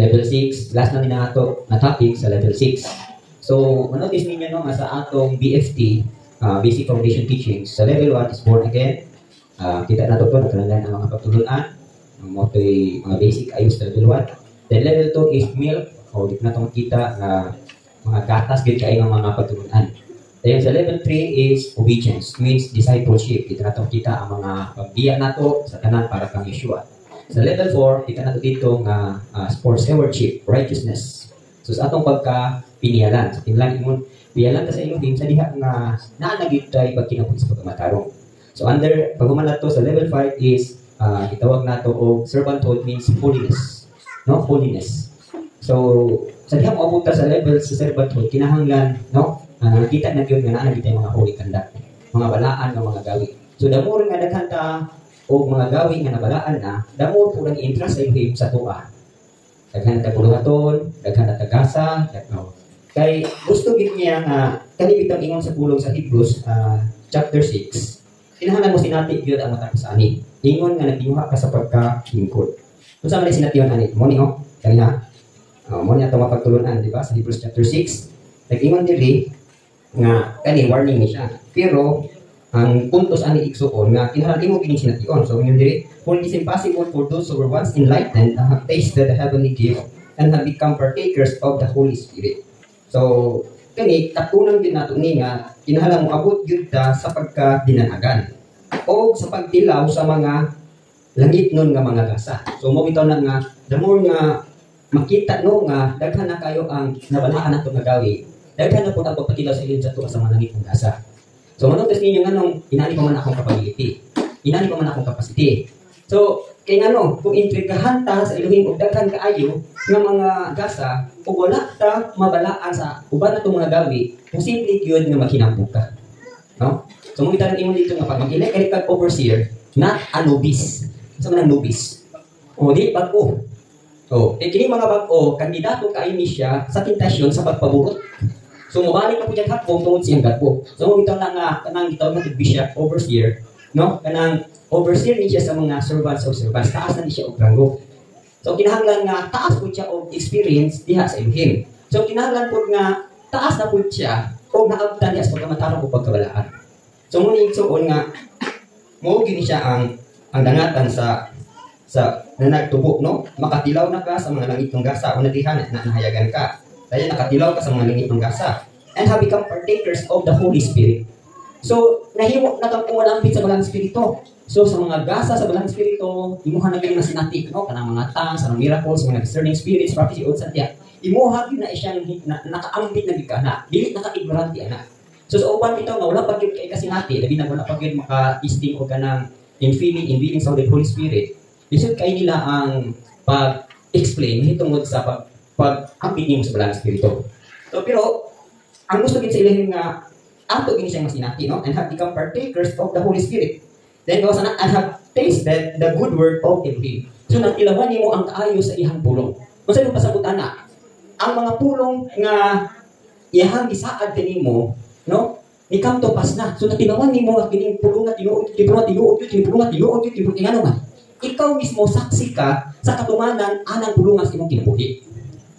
level 6, last na ninato na topic sa level 6. So, manotice ninyo no, nga sa atong BFT, Basic Foundation Teachings, sa level 1 is born again. Kita na ito ito, nagkalangan ang mga pagtulunan, ang mga basic ayos sa level 1. Then level 2 is milk, o di na ito makita mga gatas, din kayo ng mga pagtulunan. Then sa level 3 is obedience, means discipleship. Kita na ito makita ang mga pagbiya na ito sa tanan para kang Yeshua. Sa level 4, kita na ito dito nga sports stewardship, righteousness. So sa atong pagka-pinialan, sa tinlang ingon, piyalan ka sa Elohim sa diha nga naanagit tayo pag kinapos pagkamatarong. So under, pagkuman na to sa level 5 is, itawag na to o servanthood means holiness. No? Holiness. So, sa diha mo abuta sa level sa servanthood, kinahanglan, no? Nakita na yun nga naanagit tayo mga holy conduct, mga balaan ng mga gawi. So, damo rin nga daghan ta o mga gawi nga nabalaan na, damo po ng interest sa Elohim sa tuwa. Daghan na taguluhaton, daghan na tagasa, kay gusto gid niya nga kanibitang ingon sa pulong sa Hebrews chapter 6. Kinahanglan mo sinati gyud ang matapos ani. Ingon nga nagdiuha ka sa pagkalingkod. Unsa man sination ani? Mo ni kanya. Mo ni ato mapagtulunan, di ba? Sa Hebrews chapter 6. Nag-ingon diri nga kani warning ni siya. Pero ang puntos ani igsuon nga kinahanglan mo kini sination. So ingon diri, for it is impossible for those who were once enlightened and have tasted the heavenly gift and have become partakers of the Holy Spirit. So, kani katunan din nato ni nga kinahanglan mo abot gyud ta sa pagkadinanagan o sa pagtilaw sa mga langit nun nga mga gasa. So mo bitaw na nga the more nga makita no nga daghan na kayo ang nabalaan nato nga gawi. Daghan na pud ang pagpatilaw sa ilin sa tuwa sa mga langit nga gasa. So manotes ninyo nganong inani pa man akong capability. Inani pa man akong capacity. So kay ngano kung intrigahan ta sa Elohim og daghan kaayo nga mga gasa ug wala ta mabalaan sa uban natong mga gawi, posible gyud nga maghinambog ka. No? So mo itan imong dito nga pag mag-elect ka overseer, not a novice. Sa man ang novice. O di bag-o. So, kini mga bag-o kandidato kaayo ni siya sa tentasyon sa pagpaburot. So mobalik ka po dyan hapon tungod siyang gadpo. So mo bitaw na nga kanang gitawag na bishop overseer, no? Kanang overseer ni siya sa mga servants of servants. Taas na ni siya og ranggo. So kinahanglan nga taas po siya og experience diha sa Elohim. So kinahanglan po nga taas na po siya og naabtan niya sa pagkamatarong o pagkabalaan. So muna igsuon nga mo gini siya ang dangatan sa nanagtubo, no? Makatilaw na ka sa mga langit ng gasa o nadihan na nahayagan ka. Dahil nakatilaw ka sa mga langit ng gasa and have become partakers of the Holy Spirit. So, nahiwo na kang umalambit sa balang spirito. So, sa mga gasa sa balang spirito, imuha na kayo na sinati, no? Kanang mga tongues, kanang miracles, mga discerning spirits, prophecy, o satya. Imuha yun na siyang nakaambit na bigana. Dili naka-ignorante na. So, sa upan ito nga, wala pag-yun kayo kasinati, labi na wala pag-yun maka-isting o kanang infilling sa Holy Spirit. Isip kayo nila ang pag-explain hitungod sa pag-ambit niyo sa balang spirito. So, pero, ang gusto din sa ilahin nga, ato gini siyang masinati, no? And have become partakers of the Holy Spirit. Then goes on, and have tasted the good word of Elohim. So natilawan nimo ang kaayo sa ihang pulong. Kung saan mo pasabutan na, ang mga pulong nga ihang gisaad kanimo, no? Ikam to pas na. So natilawan nimo ang kining pulong nga tinuod, tinuod, man. Ikaw mismo saksi ka sa katumanan anang pulong nga imong kinabuhi.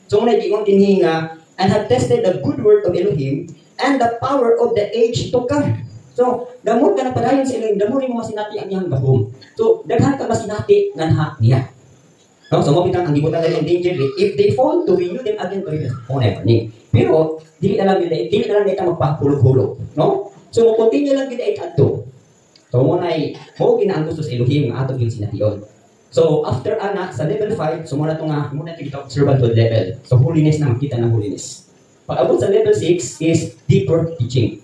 So muna giingon dinhi nga, and have tested the good word of Elohim and the power of the age to come. So, damod ka na padayon sa Elohim, damod mo masinati ang iyang gahom. So, daghan ka masinati nga naha niya. No? So, mabitang ang gibutan nila yung danger, if they fall to renew them again, never ni. Pero, dili na lang nila magpahulog-hulog. No? So, continue lang nila ito. So, muna'y, ginaang gusto sa Elohim nga atong yung sination. So, after sa level 5, so muna ito servanthood level. So, holiness na, makita ng holiness. Pag-abot sa level 6 is deeper teaching.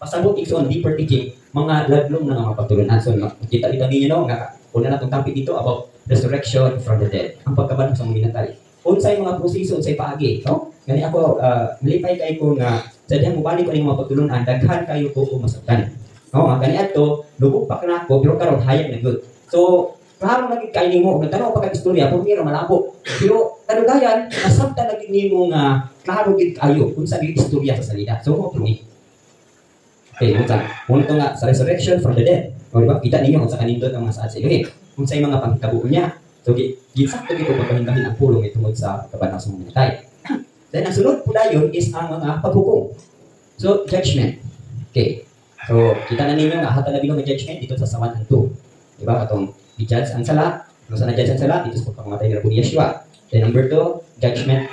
Pasabot on deeper teaching, mga ladlong na mga pagtulunan. So, kita dito ninyo, no? Una na itong topic dito about resurrection from the dead. Ang pagkabanong sa mga minatay. Unsay mga proseso, unsay paagi. No? Gani ako, nalipay kayo ko nga, sa dihang mubalik ko ng mga pagtulunan, daghan kayo ko masaktan. No? Gani ato, lubog pa ka na ako, pero karon hayag na good. So, klaro lagi kainin mo, nagtanong pa ka-istorya, kung mira malabo. Pero, kanugayan, nasabta lagi nimo nga, klaro gid kayo, kung sa istorya sa salida. So, mo trumi. Okay, muna ito nga, sa resurrection from the dead. O diba, kita ninyo kung sa kanindot ang mga saad sa iyo. Kung sa'yo mga pangkitabuo niya. So ginsakto gito pagpahingahin ang pulong tungod sa kabanaw sa mga natay. Then ang sunod po dayon is ang mga paghukom. So judgment. Okay. So kita na ninyo nga hata na bilong nga judgment dito sa 1 and 2. Diba? Atong i-judge ang sala, kung saan na-judge ang sala, dito sa pagkamatay ni Rabbi Yeshua. Then number 2, judgment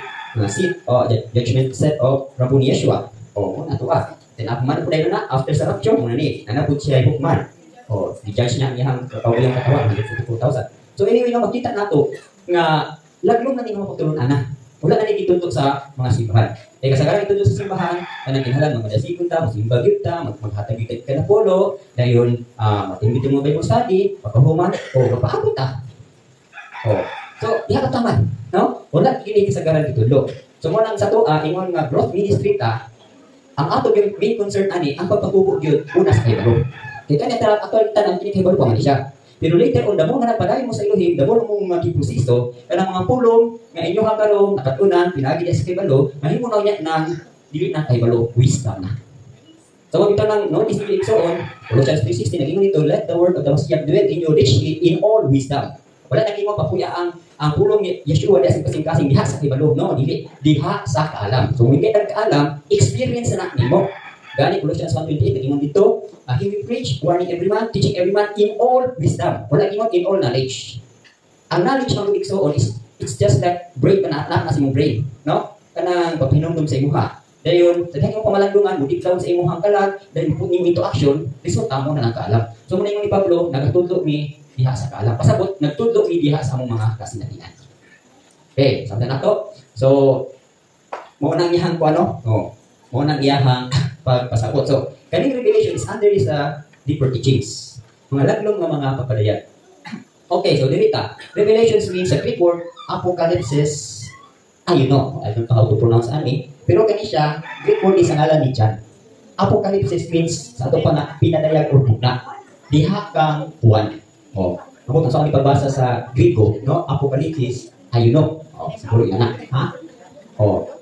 judgment set of Rabbi Yeshua. O, nato ka. Then ako man po dahil na, after sa rapture, muna ni, nanapod siya ay hukman. O, di-judge niya ang iyang kapawalang katawan, 144,000. So anyway, no, makita nato nga laglong na ninyo mapagtulon ana. Wala na nagitutok sa mga simbahan. Kaya kasagaran itutok sa simbahan, kanang kinahanglan mga madasikon ta, magsimba gyud ta, maghatag gyud ka na polo, dayon matimit mo Bible study, pagkahuman o mapaabot ta. O, so diha ka taman, no? Wala kini kasagaran gitudlo. So mo nang sa to ingon nga growth ministry ta, ang ato yung main concern ani ang pagpatubo gyud una sa kahibalo. Kaya kanya tara actual tanang kini kahibalo pa man siya. Pero later on, damo nga nagpadayon mo sa Elohim, damo mo mga kiprosiso, kanang mga pulong, nga inyo kakarong, nakatunan, pinagi sa kahibalo, mahimo na niya ng dili na kahibalo, wisdom na. So, ito nang notice ni Exoon, Colossians 3:16, naging nito, let the word of the Messiah dwell in you richly in all wisdom. Wala naging mo papuya ang pulong ni Yeshua dahil kasing-kasing diha sa kahibalo, no? Dili, diha sa kaalam. So, kung hindi kaalam, experience na nimo. Gani Colossians 1:28 naging dito, he will preach, warning every man, teaching every man in all wisdom. Wala ingon in all knowledge. Ang knowledge ng Igsoon is it's just like brain na sa imong brain, no? Kanang paghinumdum sa imuha. Dayon, sa dahil mo pamalandungan, mo deep down sa imong kalag, dahil put nimo into action, resulta mo na ng kaalam. So muna ingon ni Pablo, nagatudlo mi diha sa kaalam. Pasabot, nagtudlo mi diha sa among mga kasinatian. Okay, sabi na to. So, mo nang iyahang ko ano? Mo nang iyahang pagpasabot. So, kaning revelation is under this deeper teachings. Mga laglong nga mga pagpadayag. Okay, so dirita. Revelations means sa Greek word, apocalypsis. You know, I don't know how to pronounce ani. Pero kani siya, Greek word is ang ngalan ni John. Apocalypsis means sa ato pa na pinadayag o bugna. Diha kang buwan. Ako kung saan ipabasa sa Griko, no? Apocalypsis, ayuno. Siguro yun na. Ha?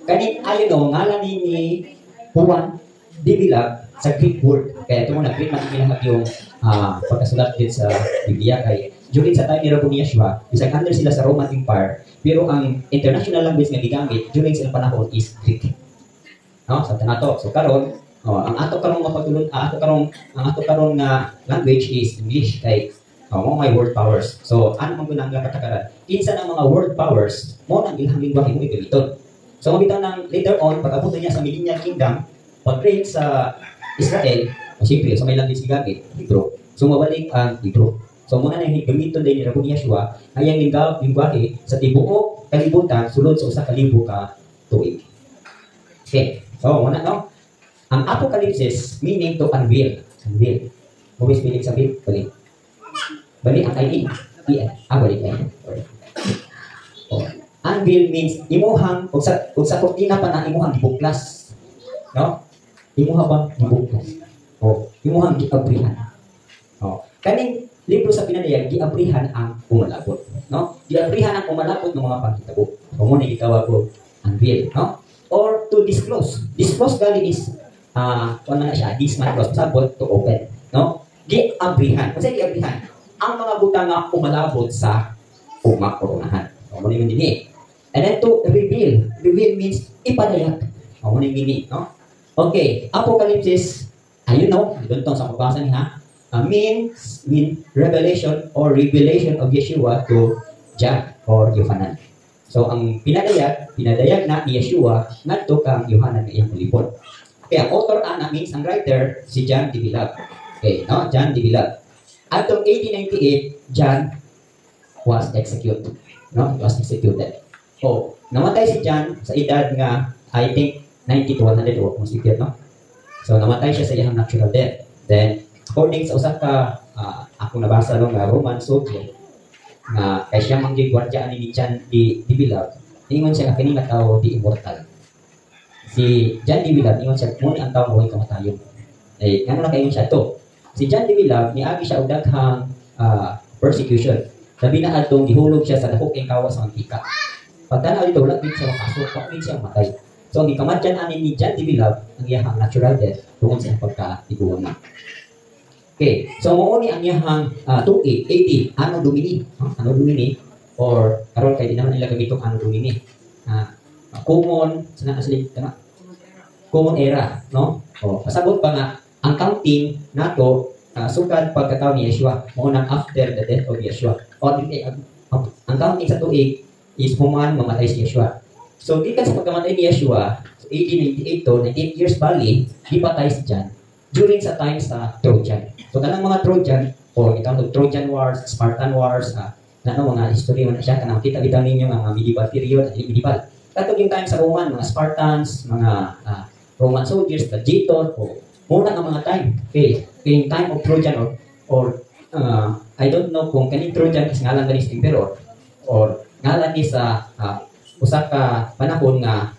Kani ayuno, ngalan ni Juan Dibilag sa Greek word. Kaya ito mo na Greek makikinahag yung pagkasulat din sa Biblia. Kaya during sa time ni Rabbi Yeshua, isang under sila sa Roman Empire, pero ang international language nga gigamit during silang panahon is Greek. No? Sa tanato. So karon, ang ato karong mapagtulon, ang ato karong nga language is English. Kay mo may word powers. So ano man gunang katakaran? Kinsa ng mga word powers mo nang ilang lingwahe mo igaliton. So mabitaw ng later on pag-abot niya sa Millennial Kingdom, pag-reign sa Israel, siyempre, so may language gigamit, Hebrew. So mabalik ang Hebrew. So muna na yung gamiton din ni Rabbi Yeshua, ay ang lingwahe sa tibuok kalibutan, sulod sa usa ka libo ka tuig. Okay. So muna no? Ang apocalypsis meaning to unveil. Unveil. Always meaning sa bit, balik. Balik ang I-E. Balik ay. Unveil means imuhang, kung sa kortina pa na imuhang gibuklas. No? Imuha bang gibuklas? Imuhang giabrihan. Kaning libro sa pinadayag, giabrihan ang umalabot. No? Giabrihan ang umalabot ng mga panghitabo. Kung muna gitawag ko, unveil. No? Or to disclose. Disclose gali is, kung na siya, disclose. Sabot to open. No? Giabrihan. Kasi giabrihan. Ang mga butang nga umalabot sa umakoronahan. Kung muna yung dini. And then to reveal. Reveal means ipadayag. Kung muna yung dini. No? Okay. Apocalypsis, ayun no? Doon itong sa magbasa niya. Mean revelation or revelation of Yeshua to John or Yohanan. So, ang pinadayag na ni Yeshua ngadto kang Yohanan nga iyang ulipon. Okay, ang author means ang writer si John Dibilag. Okay, no? John Dibilag. Atong 1898, John was executed. No? He was executed. Namatay si John sa edad nga, I think, 90 to 100 o kung sikit, no? So, namatay siya sa iyang natural death. Then, according sa usa ka ako nabasa no nga Roman soldier nga kay siya manggig gwardiya ni John Dibilag, ingon siya nga kini nga tawo di immortal. Si John Dibilag ingon siya mo ni ang tawo way kamatayon. Ngano na kayon siya to. Si John Dibilag niagi siya og daghang persecution. Sabi na atong gihulog siya sa dahok kay kawas sa antika. Pagtanaw dito wala gid siya makaso, pagmin siya matay. So ang gikamadyan ani ni John Dibilag ang iyang natural death tungod sa pagka-tiguan na. Okay, so mo ni ang iyang 280 ano Domini, ano Domini or karon kay di naman nila gamiton ang domini. Common common era, no? Pasabot pa nga ang counting nato sukad pagkatao ni Yeshua, mao nang after the death of Yeshua. Ang counting sa tuig is human mamatay si Yeshua. So gikan sa pagkamatay ni Yeshua, so 1898 to 98 years bali, gipatay si John during sa time sa Trojan. So kanang mga Trojan o itawag Trojan Wars, Spartan Wars, mga history man siya kanang kita bitaw ninyo nga medieval period at medieval. Katong yung time sa Roman, mga Spartans, mga Roman soldiers, gladiator, o muna ang mga time. Okay, yung time of Trojan or I don't know kung kaning Trojan is ngalan ganis emperor or ngalan ni sa usa ka panahon nga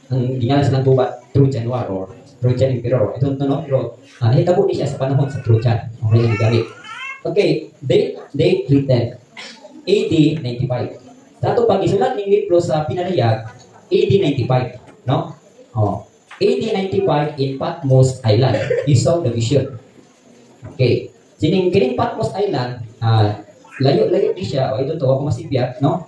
ang gingalan silang gubat Trojan War or Trojan Emperor. I don't know, pero hitabo ni siya sa panahon sa Trojan. Okay, gamit. Okay, date written AD 95. Dato pag isulat ng libro sa Pinanayag, AD 95, no? AD 95 in Patmos Island. He saw the vision. Okay. Kining Patmos Island, layo-layo di siya, o ito to, ako masibiyat, no?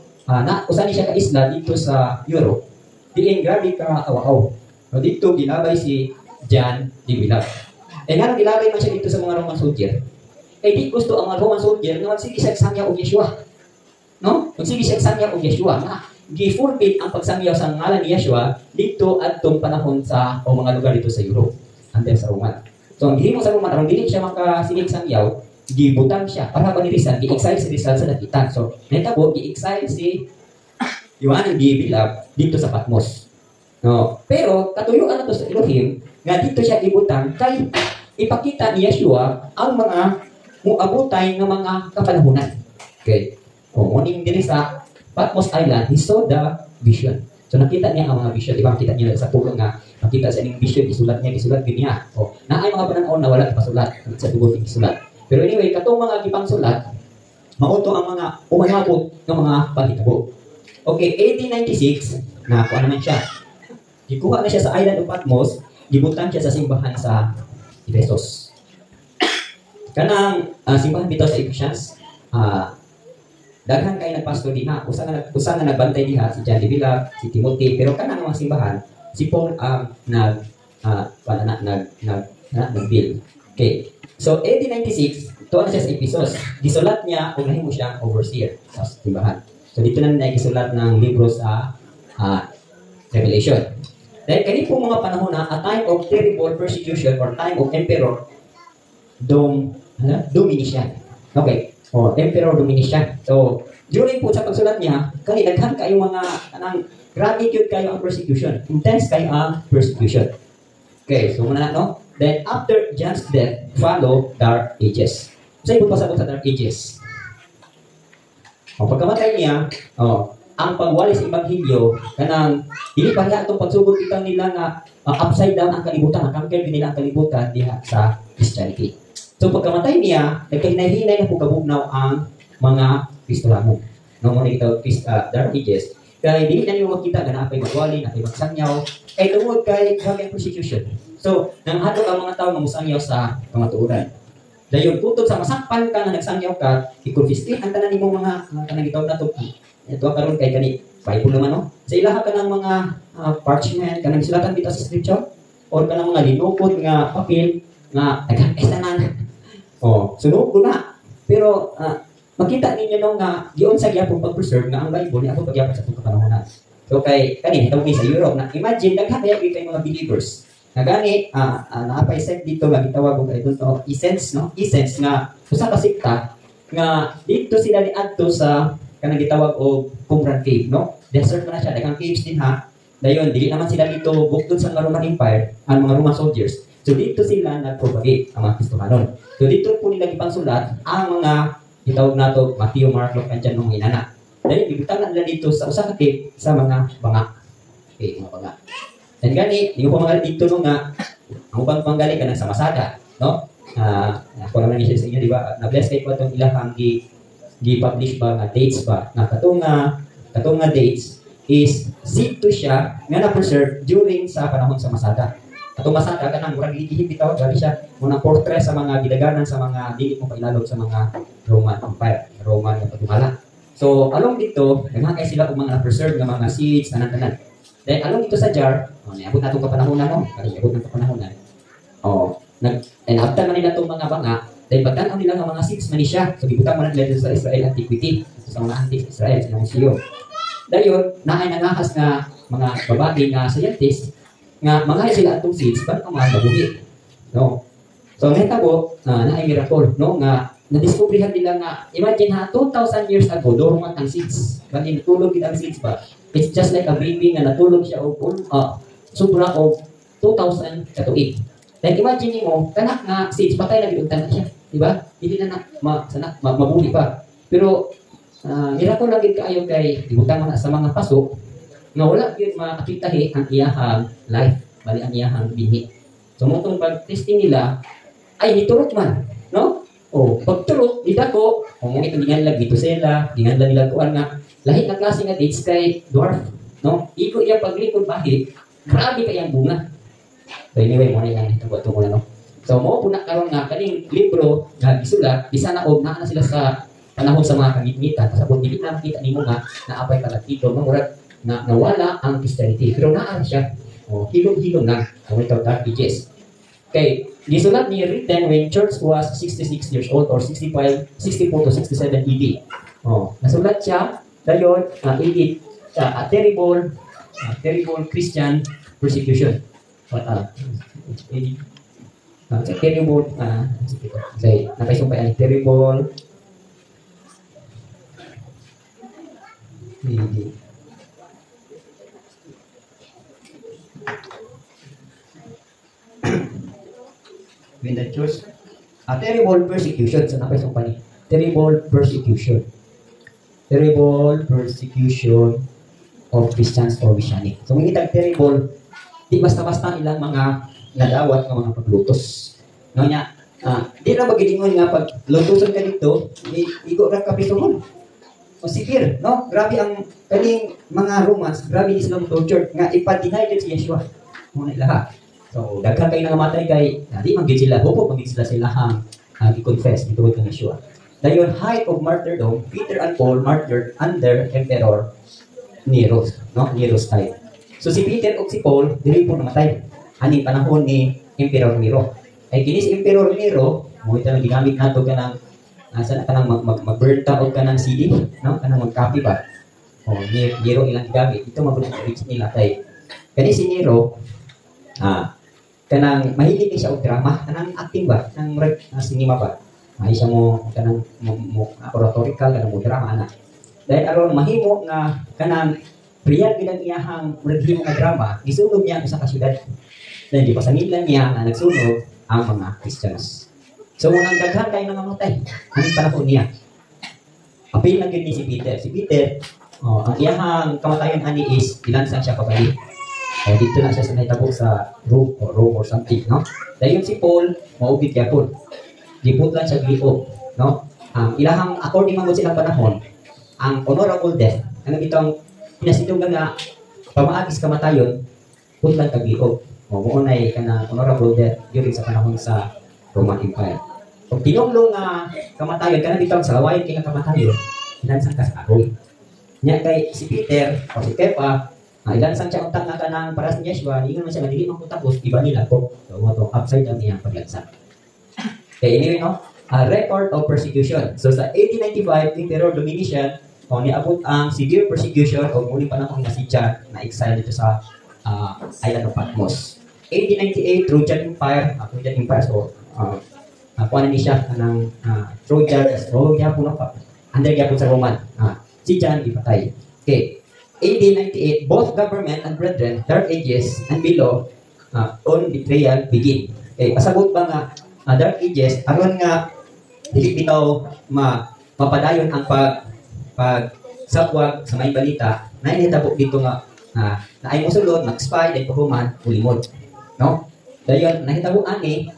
Usan ni siya ka isla dito sa Europe. Diin grabe ka awaw. No, dito ginabay si John de Villar. Nga ginabay man siya dito sa mga Roman soldier. Di gusto ang mga Roman soldier na magsigisag sangya o Yeshua. No? Magsigisag sangya o Yeshua. Gi-forbid ang pagsangyaw sa ngalan ni Yeshua dito at itong panahon sa o mga lugar dito sa Europe until sa Roman. So ang gihimo sa Roman, aron dili siya makasinig sangyaw, gibutang siya para ba ni Rizal, gi-exile si Rizal sa dakitan. So netabo gi-exile si Juan de Villar dito sa Patmos. No, pero katuyuan nato sa Elohim nga dito siya ibutang kay ipakita ni Yeshua ang mga muabutay ng mga kapanahunan. Okay. Morning diri sa Patmos Island, he saw the vision. So nakita niya ang mga vision. Diba makita niya sa pulong nga, makita sa inyong vision, gisulat niya. Naay mga panahon na wala ipasulat. Sa tubod yung gisulat. Pero anyway, katong mga gipang sulat, mauto ang mga umanabot ng mga panghitabo. Okay, 1896, nakuha naman siya. Gikuha na siya sa island of Patmos, gibutan siya sa simbahan sa Efesos. Kanang simbahan dito sa Ephesians, daghan kay nagpastor diha, usa nga nagbantay diha si John de Villar, si Timothy, pero kanang mga simbahan si Paul nag-build. Okay. So 1896, tuwa na siya sa Efesos. Gisulat niya kung nahimo siyang overseer sa simbahan. So dito na niya gisulat ng libro sa Revelation. Dahil kani po mga panahon na a time of terrible persecution or time of Emperor Domitian. Okay. Emperor Domitian. So, during po sa pagsulat niya, kani daghan kayo mga grabe gyud kayo ang persecution. Intense kayo ang persecution. Okay, so muna no? Then after John's death, follow dark ages. So, ipon pasabot sa dark ages. Pagkamatay niya, ang pagwali sa Ebanghelyo, kanang dili pa niya itong pagsugod itang nila nga upside down ang kalibutan, ang kangkay nila ang kalibutan diha sa Christianity. So pagkamatay niya, nagkahinay-hinay na po kabugnaw ang mga Kristolano. No, muna ito, Dark Ages. Kaya hindi na niyo makita na napay magwali, napay magsangyaw, ay tungod kay grabe ang persecution. So, nanghatog ang mga tao na musangyaw sa kamatuoran. Dahil tutod sa masakpan ka na nagsangyaw ka, i-confiscate ang tanan mo mga kanang gitawag na ito. Ito karon kay kani Bible naman, no? Sa ilaha ka ng mga parchment, kanang sulatan dito sa scripture, or kanang mga linukod nga papel, nga nagkakaisanan. Sunog ko na. Pero, makita ninyo nung giyon sa gyapon pag-preserve nga ang Bible ni ako pagyapan sa itong kapanahonan. So, kay kanina, itawag sa Europe, na imagine, nagkakaya kay mga believers. Na gani, nakapay-set dito, gitawag ko kayo doon, essence, no? Essence nga, usa ka sikta, nga dito sila ni adto sa kanang gitawag o Qumran Cave, no? Desert na siya, daghang caves din ha. Dayon, dili naman sila dito buktod sa Roman Empire, ang mga Roman soldiers. So dito sila nag-propagate ang mga Kristohanon. So dito po nila ipangsulat ang mga gitawag nato Matthew, Mark, Luke, and John nung inana. Dahil ibutang nila dito sa usa ka cave sa mga banga. Okay, mga banga. Dan gani, di ko pa dito nung ang upang panggali ka ng sa Masada, no? Ako naman niya sa inyo, di ba? Na-bless kayo po itong ilahang gi-publish ba nga dates ba? Na katong nga dates is sito siya nga na-preserve during sa panahon sa Masada. Atong Masada ka nang murag gihip bitaw, gali siya munang portrait sa mga gidaganan sa mga dili mo pailalog sa mga Roman Empire, Roman nga pagdumala. So along dito, naghahay sila og mga preserved nga mga seeds tanan-tanan. Then along dito sa jar, niabot na itong kapanahonan, no? Niabot ng kapanahonan. And after man nila itong mga banga, then pagtanaw nila ng mga seeds man siya. So gibutang man nila sa Israel Antiquity, sa mga antiques Israel, sa museo. Dayon, naay nangahas nga mga babae nga scientist nga mga sila atong seeds para mabuhi. No. So nahitabo naay miracle, no, nga na-discoveryhan nila nga imagine ha 2,000 years ago dormant ang seeds. Kasi natulog gid ang seeds ba. It's just like a baby nga natulog siya og sobra og 2,000 katuig. Like imagine mo, tanak nga seeds patay na gid tanak siya, di ba? Hindi na mabuhi pa. Pero miracle lang gid kaayo kay ibutang man sa mga paso nga wala gyud maakitahi ang iyahang life, bali ang iyahang binhi. So motong pag-testing nila ay niturot man, no? O pagturot didako, kung itong gingan dito sila, gingan nila kuan nga lahi na klase nga dates kay dwarf, no? Iko iya paglikod bahit, grabe kay ang bunga. So anyway, mo na yan ito mo na, no? So mo puna karon nga kaning libro nga gisulat, bisa na og naa na sila sa panahon sa mga kagitmitan, kasabot dili na kita nimo nga naapay kalag dito, no? Murag na nawala ang Christianity, pero naa siya. O hilom-hilom na ang ito Dark Ages. Okay, gisulat ni written when church was 66 years old or 64 to 67 AD. Nasulat siya dayon AD a terrible Christian persecution. Terrible say napaisumpay ang terrible AD. When the church, a terrible persecution. So, napaisumpay ni terrible persecution of Christians or Messianic. So, mangitag terrible, di basta-basta ilang mga nadawat ng mga paglutos. No niya, di na magilingon nga pag lutusan ka dito, igo ra kapituhon. O sikir, no? Grabe ang kaning mga Romans, grabe di silang torture nga ipa-deny din si Yeshua. Muna ilaha. So, daghan kayo nangamatay kay, di man gid sila, hupo man gid sila silahang i-confess nitungod kang Yeshua. Dayon height of martyrdom, Peter and Paul martyred under Emperor Nero, no? Nero's time. So si Peter o si Paul dili po namatay ani panahon ni Emperor Nero. Ay kini si Emperor Nero, mo ita lang ginamit nato kanang asa kanang mag-burn ta og kanang CD, no? Kanang mag-copy ba. Nero ilang gamit. Ito mabulong nila kay kani si Nero kanang mahilig siya og drama, kanang acting ba, nang sinima ba. Ay siya mo kanang oratorical kanang mo drama ana. Dahil aron mahimo nga kanang real gid ang iyahang mahimo nga drama, gisunog niya sa kasyudad. Dahil di pasangilan niya na nagsunog ang mga Christians. So unang daghan kay nangamatay ang panahon niya. Apil lang gid ni si Peter. Si Peter, ang iyahang kamatayon ani is ilansan siya pabalik. Dito na siya sa nahitabo sa Rome or something, no? Dayon si Paul, maugit kaya Paul. Giputlan siya gliog, no? Ilahang, according man silang panahon, ang honorable death, ang itong pinasidong nga pamaagis kamatayon, putlan kag gliog. Muunay ka na honorable death during sa panahon sa Roman Empire. Kung tinulong kamatayon, ka na dito sa hawaii kaya kamatayon, inansang ka sa agoy. Nya kay si Peter, o si Kepa, ilan sang siya untang nga kanang para sa Yeshua, ingon man siya nga dili man ko tapos iba nila ko. So mo upside down niya paglansa. Okay, anyway, no? Record of persecution. So sa 1895, Emperor Domitian, niabot ang severe persecution o muli panahon nga si John na exile dito sa island of Patmos. 1898, Trojan Empire, so kuha na ni siya kanang Trojan po na pa. Under gyapon sa Roman. Si John ipatay. Okay. 1898, both government and brethren, Dark Ages and below, on betrayal begin. Okay, pasabot ba nga Dark Ages, aron nga dili bitaw mapadayon ang pagsabwag sa may balita, na initabo dito nga na ay mosulod, mag-spy, then pahuman, ulimod. No? Dayon, nahitabo ani,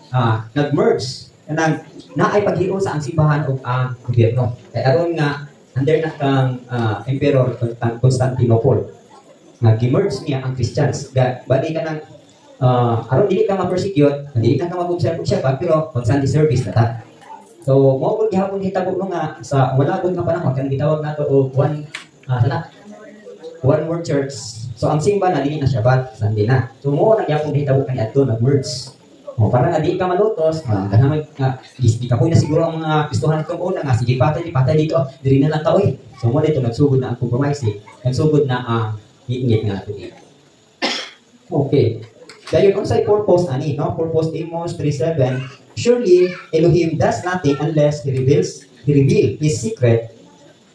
nag-merge, na ay paghion sa ang simbahan o ang gobyerno. Kaya aron nga, under na kang Emperor Constantinople. Nag-emerge niya ang Christians. Bali ka ng, aron dili ka ma-persecute, dili ka mag-observe, pero mag-Sunday service na ta. So mo gud gihapon hitabo no nga sa walagod nga panahon kanang gitawag nato og one word church. So ang simba na dili na Shabbat, Sunday na. So mo na gyapon hitabo kani adto nag words. O para nga di ka malutos, kanang di ka po na siguro ang mga pistuhan itong una nga, sige patay dito, diri na lang taoy. So mo dito nagsugod na ang compromise, nagsugod na ang ngit-ngit nga ito. Okay. Dayon unsay purpose ani, no? Purpose Amos 3:7. Surely Elohim does nothing unless he reveal his secret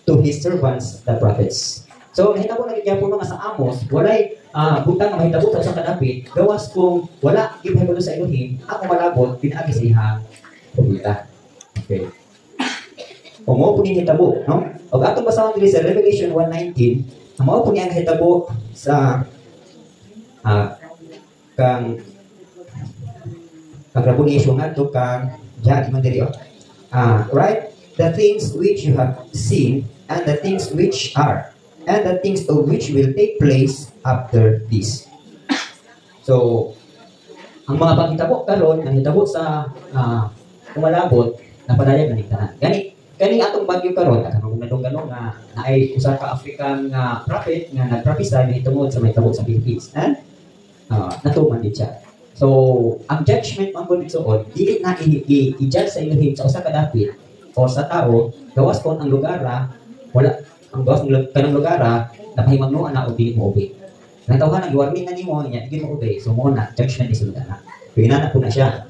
to his servants the prophets. So nahitabo na gyapon nga sa Amos, walay butang nga mahitabo sa kadapit, gawas kung wala gihibalo sa Elohim, ako malabot pinaagi sa ihang propeta. Okay. O mo po ni hitabo, no? Og atong basahon diri sa Revelation 1:19, mao po ni ang hitabo sa kang revelation ngadto kang judge man diri right, the things which you have seen and the things which are and the things of which will take place after this. So ang mga paghitabo karon ang hitabo sa kumalabot na padayag na nigtanan. Gani atong bagyo karon kanang nadungganong nga naay usa ka African prophet nga nagprophesy na hitungod sa may tabo sa Philippines. Natuman din siya. So, ang judgment ang gud suod, dili na i-judge sa Elohim sa usa ka dapit o sa tao, gawas kon ang lugara, wala ang gawas ng kanang lugara, napahimangnuan na o dili mo obey. Natawhan ang warning na nimo niya, dili mo obey. So, mo na judgment is na. Pinana po na siya.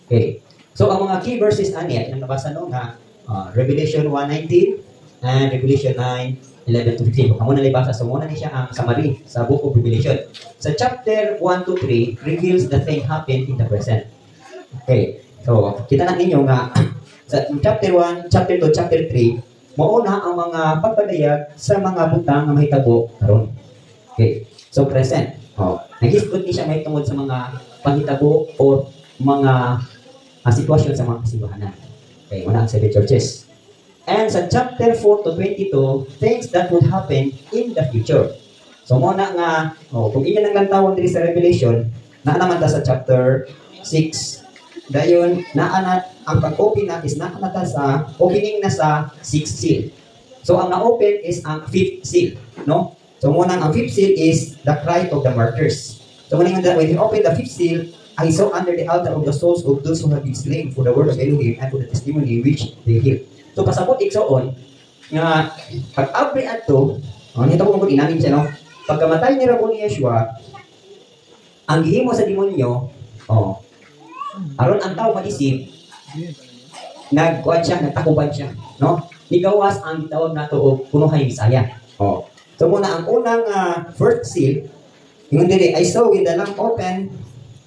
Okay. So, ang mga key verses ani ang nabasa no nga Revelation 1:19 and Revelation 9:11-15. Kamo na libasa so muna ni siya ang summary sa book of Revelation. Sa chapter 1-3 reveals the thing happened in the present. Okay. So, kita na ninyo nga sa chapter 1, chapter 2, chapter 3, mauna ang mga pagpadayag sa mga butang nga mahitabo karon. Okay. So, present. Nag-isgot ni siya mahitungod sa mga panghitabo o mga sitwasyon sa mga kasimbahanan. Okay, wala ang 7 churches. And sa chapter 4-22, things that would happen in the future. So, muna nga, kung inyo nang lantawon diri sa Revelation, naanaman ta sa chapter 6. Dayon, ang pag-open na is naanata sa, opening na sa 6th seal. So, ang na-open is ang 5th seal. No? So, muna ang 5th seal is the cry of the martyrs. So, when he opened the 5th seal, I saw under the altar of the souls of those who have been slain for the word of Elohim and for the testimony which they heard. So pasabot igsoon nga pag-abri adto, nito ko kung inamin siya no. Pagkamatay ni Rabon Yeshua, ang gihimo sa demonyo, aron ang tao mag-isip, nagkuan siya, nagtakuban siya, no? Nigawas ang gitawag nato og punuhay Bisaya. So muna ang unang first seal, yung dili, I saw with the lamp open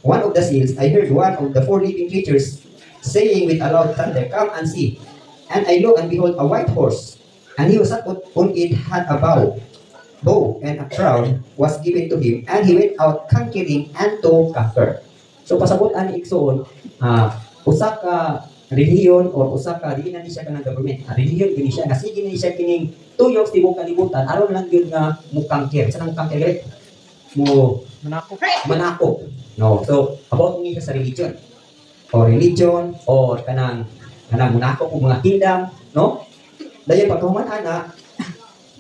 one of the seals, I heard one of the 4 living creatures saying with a loud thunder, come and see. And I looked, and behold, a white horse, and he was sat on it, had a bow, and a crown was given to him, and he went out conquering and to conquer. So pasabot ani igsoon, usa ka relihiyon or usa ka dili na ni siya kanang government. Relihiyon kini siya, kasi gini siya kining tuyok sa tibok kalibutan, aron lang yun nga mo conquer. Sa nang conquer mo manakop. No, so about ni sa religion or kanang munako kung mga kingdom, no? Dahil pagkahuman ana,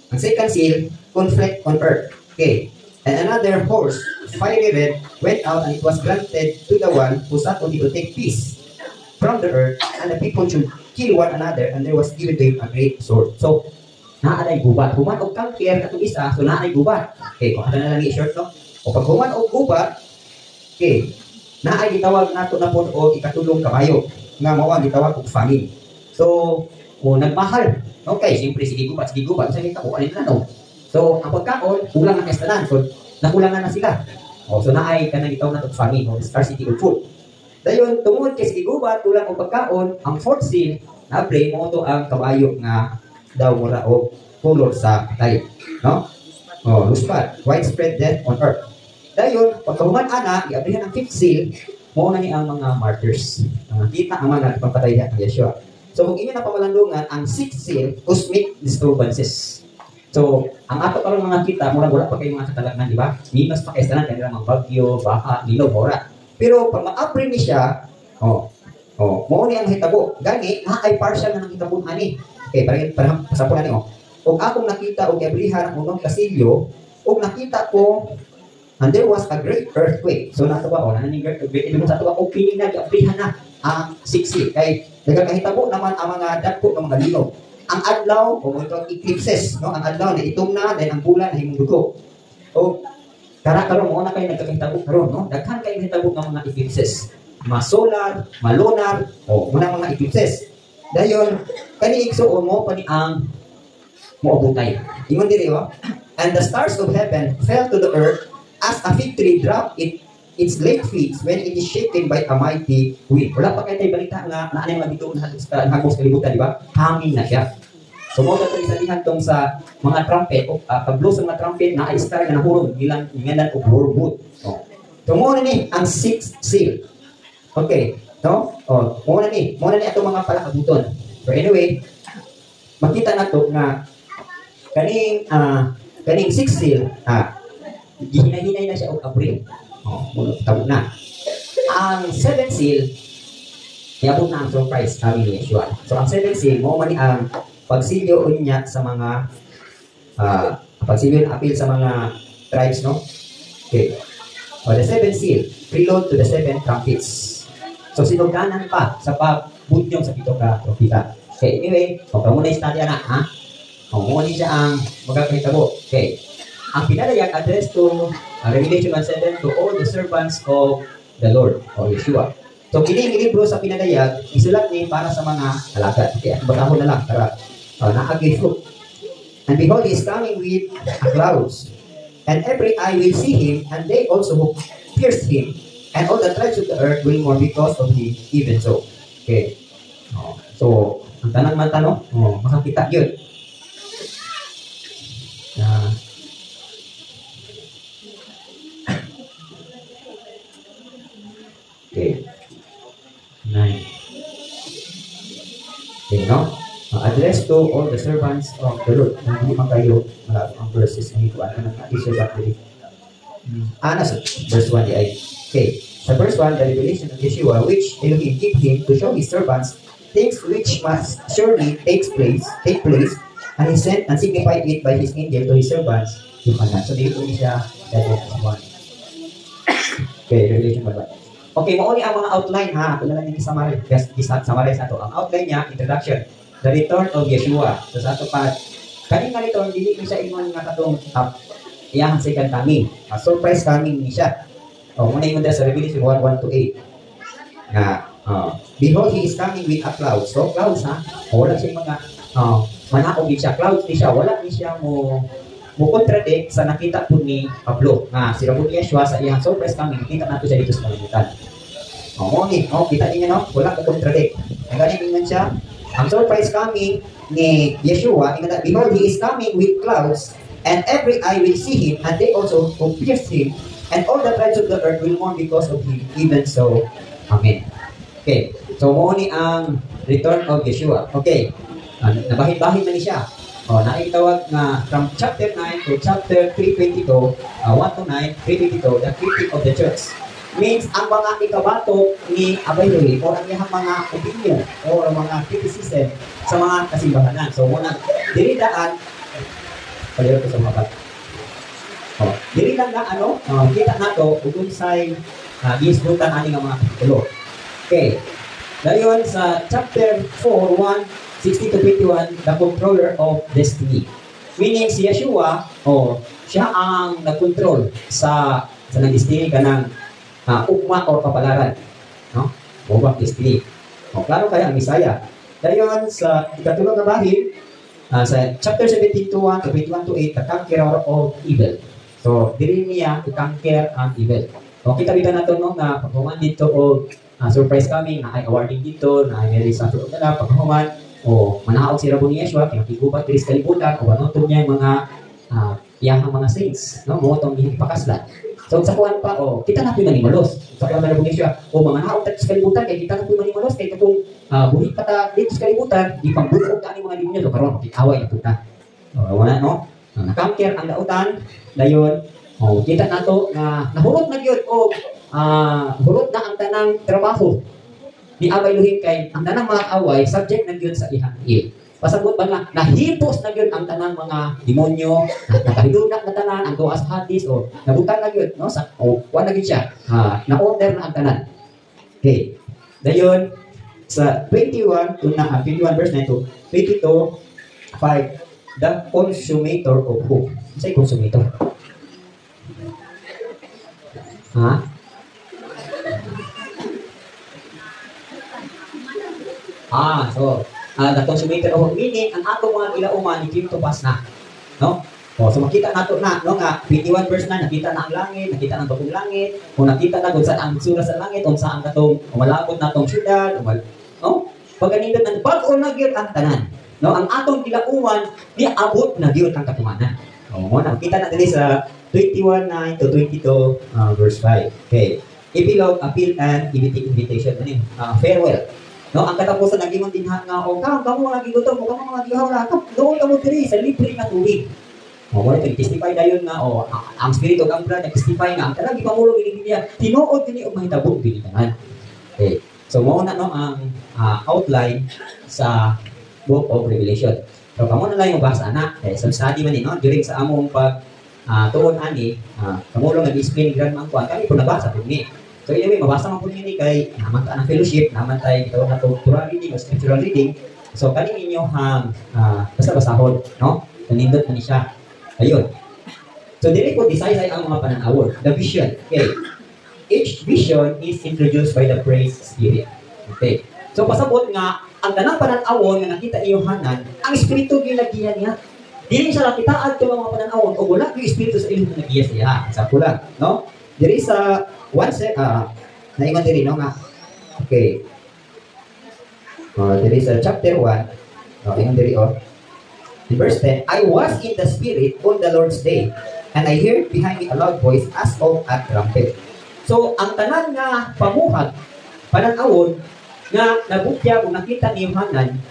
ang second seal, conflict on earth. Okay. And another horse, fiery red, went out, and it was granted to the one who sat on it to take peace from the earth, and the people should kill one another, and there was given to him a great sword. So, naaday gubat. Human o conquer katong isa, so naaday gubat. Okay, kung na lang i-short, no? O pag human o gubat, okay, naay gitawag nato na po o ikatulong kabayo nga mao ang gitawag og famine. So, nagmahal. Okay, siyempre sige gubat sa kita ko alin na no. So, ang pagkaon kulang ang kastanan. So, nakulangan na sila. So naay kanang gitawag nato famine o scarcity of food. Dayon tungod kay sige gubat kulang og pagkaon, ang fourth seal na play mo to ang kabayo nga daw mura og color sa tayo, no? Luspat, widespread death on earth. Dayon, pagkahuman ana, giabrihan ang fifth seal, mo na ni ang mga martyrs. Kita ang mga pagpatay niya kay Yeshua. So kung inyo na pamalandungan, ang sixth seal, cosmic disturbances. So, ang ato karon mga kita, mura wala pa kay mga katalagnan, di ba? Minus pa kay tanan kay mga bagyo, baha, linog, ora. Pero pag ma-apre ni siya, mo ni ang hitabo. Gani na ay partial na ng hitabo ani. Okay, para pasapulan ni og akong nakita og giabrihan ang unang kasilyo, og nakita ko and there was a great earthquake. So natuwa o naning earthquake ibig sa tuwa og kini na giabrihan na ang siksi kay nagakahitabo naman ang mga dagko ng mga linog. Ang adlaw o ito eclipses, no? Ang adlaw na itom na then ang bulan na himong dugo. O karon mo na kay nagkakahitabo karon, no? Daghan kay hitabo ng mga eclipses. Ma-solar, ma-lunar, o muna mga eclipses. Dayon kani igsuon mo pa ni ang moabutay. Ingon diri wa. And the stars of heaven fell to the earth as a fig tree drop its late figs when it is shaken by a mighty wind. Wala pa kay tay balita nga naa na dito na hagos kalibutan, di ba? Hangin na siya. So mo daw isabihan tong sa mga trumpet o pag-blow sa mga trumpet na ay star nga nahurog bilang inganan og wormwood. So mo ni ang sixth seal. Okay, no? Mo na ni atong mga palakabuton. So anyway, makita nato nga kaning sixth seal gihinay-hinay na siya og April. Tabo na. Ang seventh seal iabot na ang surprise kami ni Yeshua. So ang seventh seal mo man ang pagsilyo niya sa mga pagsilyo ng appeal sa mga tribes, no? Okay. The seventh seal, prelude to the seven trumpets. So sinugdanan pa sa pagbunyong sa pito ka trompeta. Okay, anyway, muna yung study na, ha? Muna siya ang magkakahitabo. Okay. Ang pinadayag address to Revelation 1:7 to all the servants of the Lord, or Yeshua. So, kining libro sa pinadayag, isulat ni para sa mga alagad. Okay, bakahon na lang, para naagay fruit. And behold, he is coming with clouds, and every eye will see him, and they also who pierced him, and all the tribes of the earth will mourn because of him, even so. Okay. So, ang tanang mata, no? Makakita yun. Okay. 9. Okay, no? Address to all the servants of the Lord. Hindi man kayo malabo ang verses na ito. Ano na isa ba ito? Verse 1 ay. Okay. Sa verse 1, the revelation of Yeshua, which Elohim gave him to show his servants things which must surely take place, and he sent and signified it by his angel to his servants, Yohanan. So, dito siya, verse 1. Okay, Revelation 1. Okay, mauni ang mga outline, ha? Ito na lang yung summarize na ito. Ang outline niya, introduction. The return of Yeshua. So sa ito pa, kaning nga return, hindi ko siya ingon nga katong iyahan second coming. Surprise coming ni siya. Muna yung sa Revelation 1:1-8. Behold, he is coming with a cloud. So clouds, ha? Wala siya mga manaog din siya. Clouds din siya. Wala din siya mo contradict sa nakita po ni Pablo nga si Rabbi Yeshua sa iyang surprise coming. Kita nato siya dito sa kalibutan. Kita niyo, no? Wala ko contradict. Ang galing din siya. Ang surprise coming ni Yeshua, behold, he is coming with clouds, and every eye will see him, and they also who pierced him, and all the tribes of the earth will mourn because of him. Even so, Amen. Okay. So, muni ang return of Yeshua. Okay. Nabahid-bahid na ni siya. Naitawag na from chapter 9 to chapter 322, 1-9, 322, the critic of the church. Means, ang mga ikabato ni Abayloy o ang iyang mga opinion o ang mga criticism sa mga kasimbahanan. So, muna, diridaan, paliwan ko sa mga bato. Diridaan na, kita na to, kung sa'y giisbutan aning ang mga kapitulo. Okay. Dayon sa chapter 4, 1:60-21, the controller of destiny. Meaning si Yeshua, siya ang nag-control sa destiny ka ng ugma o kapalaran. No? Bubak destiny. Klaro kaya ang Misaya. Dayon sa ikatulong na bahid, sa chapter 17:1-21-8, the conqueror of evil. So, diri niya i-conquer ang evil. Kita dito na ito, no, na paghuman dito o surprise coming, na ay awarding dito, na ay very sa tulog na paghuman, manahaog si Rabbi Yeshua, kinakigubat diri sa kalibutan, o anotong niya yung mga iyahang mga saints, no? Mo itong ipakaslan. So, sa kuwan pa, kita na po yung manimalos. Sa kuwan na Rabbi Yeshua, mga nahaog tayo sa kalibutan, kaya kita na po yung manimalos, kaya itong buhit pa ta dito sa kalibutan, di pang buhok ta mga libo niya, so karoon, away na po ta. Wala, no? Nakamker ang lautan, dayon, kita na to, na nahurot na yun, hurot na ang tanang trabaho. ni Abay Luhim kay ang tanang mga away subject na gyud sa ihang il. Pasabot ba nga nahipos na gyud ang tanang mga demonyo, nakahilunak na tanan ang tuwa sa hadis o nabutang na gyud no sa o wa na gyud siya. Na-order na ang tanan. Okay. Dayon sa 21 to 21 verse 9 to 22 5 the consumator of hope. Say consumator. The consumator of hope, meaning ang atong mga gilauman ni to pass na. No? So makita nato na no nga 21 verse 9 nakita na ang langit, nakita na ang bagong langit, kung nakita na kung saan ang sura sa langit, kung saan katong umalabot natong syudad, no? Pagganindot ang bag-o na gyud ang tanan. No, ang atong gilauman di abot na gyud ang katumanan. Nakita na dili sa 21:9 to 22 verse 5. Okay. Epilogue, appeal, and invitation. Farewell. No, ang katapusan naging dinha nga o kamo nga gigutom mo kamo nga gihawra doon ka mo diri sa libre nga tubig. Mo ito testify dayon nga ang spirito ang brad testify nga ang kanang gipamulong ini niya tinuod dinhi og mahitabo dinhi tanan. Okay. So mo na no ang outline sa Book of Revelation. So kamo na lang yung basa na. So study man no during sa among pag tuon ani kamo lang nag-explain grand man kuan kami po nabasa po ni. So anyway, mabasa man po ni kay naman ta ng fellowship, naman tay gitawag na Torah reading o scriptural reading. So kani inyo hang basa-basahon, no? Kanindot man siya. Ayun. So dili po desaysay ang mga pananawon. The vision. Okay. Each vision is introduced by the praise spirit. Okay. So pasabot nga ang tanang pananawon nga nakita ni Yohanan, ang espiritu ginagiya niya. Dili siya nakitaan to mga pananawon o wala yung espiritu sa ilong na nagiya siya. Sa kulang, no? Diri sa naingon diri no nga. Okay. Diri sa chapter 1, ingon diri in verse 10, I was in the spirit on the Lord's day, and I heard behind me a loud voice as of a trumpet. So, ang tanan nga pamuhat, pananawon, nga nabukya kung nakita ni Yohanan,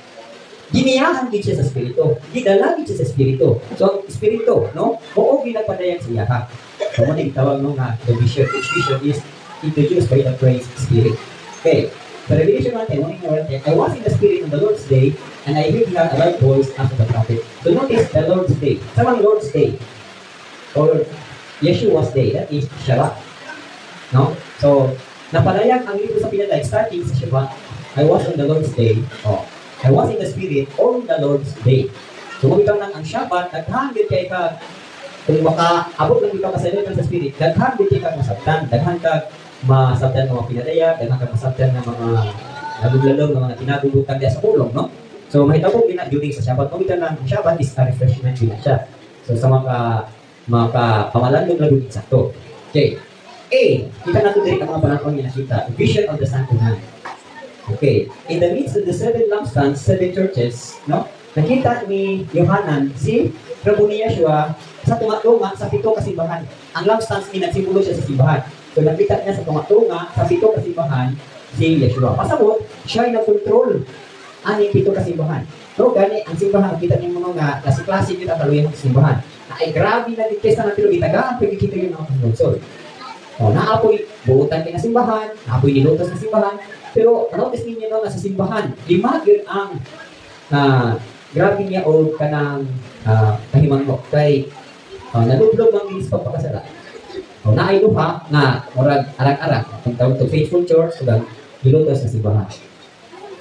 giniyahan gid siya sa spirito. Gidala gid siya sa spirito. So, ang spirito, no? Oo, ginagpadayan siya ha. So, mo tawag no nga, the vision. Each vision is introduced by the praise spirit. Okay. So, Revelation 1:10, I was in the spirit on the Lord's day, and I heard a loud voice as of a trumpet. So, notice the Lord's day. Samang Lord's day, or Yeshua's day, that is Shabbat. No? So, napalayag ang libro sa pinatay, starting sa Shabbat. I was on the Lord's day. I was in the spirit on the Lord's day. So, kung ikaw nang ang Shabbat, daghan din kay ka, kung makaabot lang ikaw kasalitan sa spirit, daghan din kay ka masabtan, daghan ka masabtan ng mga pinataya, daghan ka masabtan ng mga naguglalong, ng mga tinagugutan diya sa pulong, no? So, mahitabo during sa Shabbat. Kung ito ng Shabbat is a refreshment din siya. So, sa mga pamalandong lagun insakto. Okay. A, kita natin din ang mga panahon niya nakita. Vision of the Santuhan. Okay. In the midst of the 7 lampstands, 7 churches, no? Nakita ni Yohanan si Prabhu ni Yeshua sa tunga-tunga sa 7 kasimbahan. Ang lampstands ni nagsimbolo siya sa simbahan. So nakita niya sa tunga-tunga sa 7 kasimbahan si Yeshua. Pasabot, siya ay nag-control aning 7 kasimbahan. So gani ang simbahan kita niyo mga klase-klase kita kaluyan ng simbahan. Ay grabe na dikesta na pero gitagaan pagkikita yun ang paglunsod. Naapoy buutan kay na simbahan, naapoy nilutos na simbahan, pero notice ninyo no nga sa simbahan, lima yun ang grabe niya o kanang kahimangno kay nalublog ang bilis pagpakasala. Naay duha nga murag arag-arag kung tawag to faithful church ug nilutos na simbahan.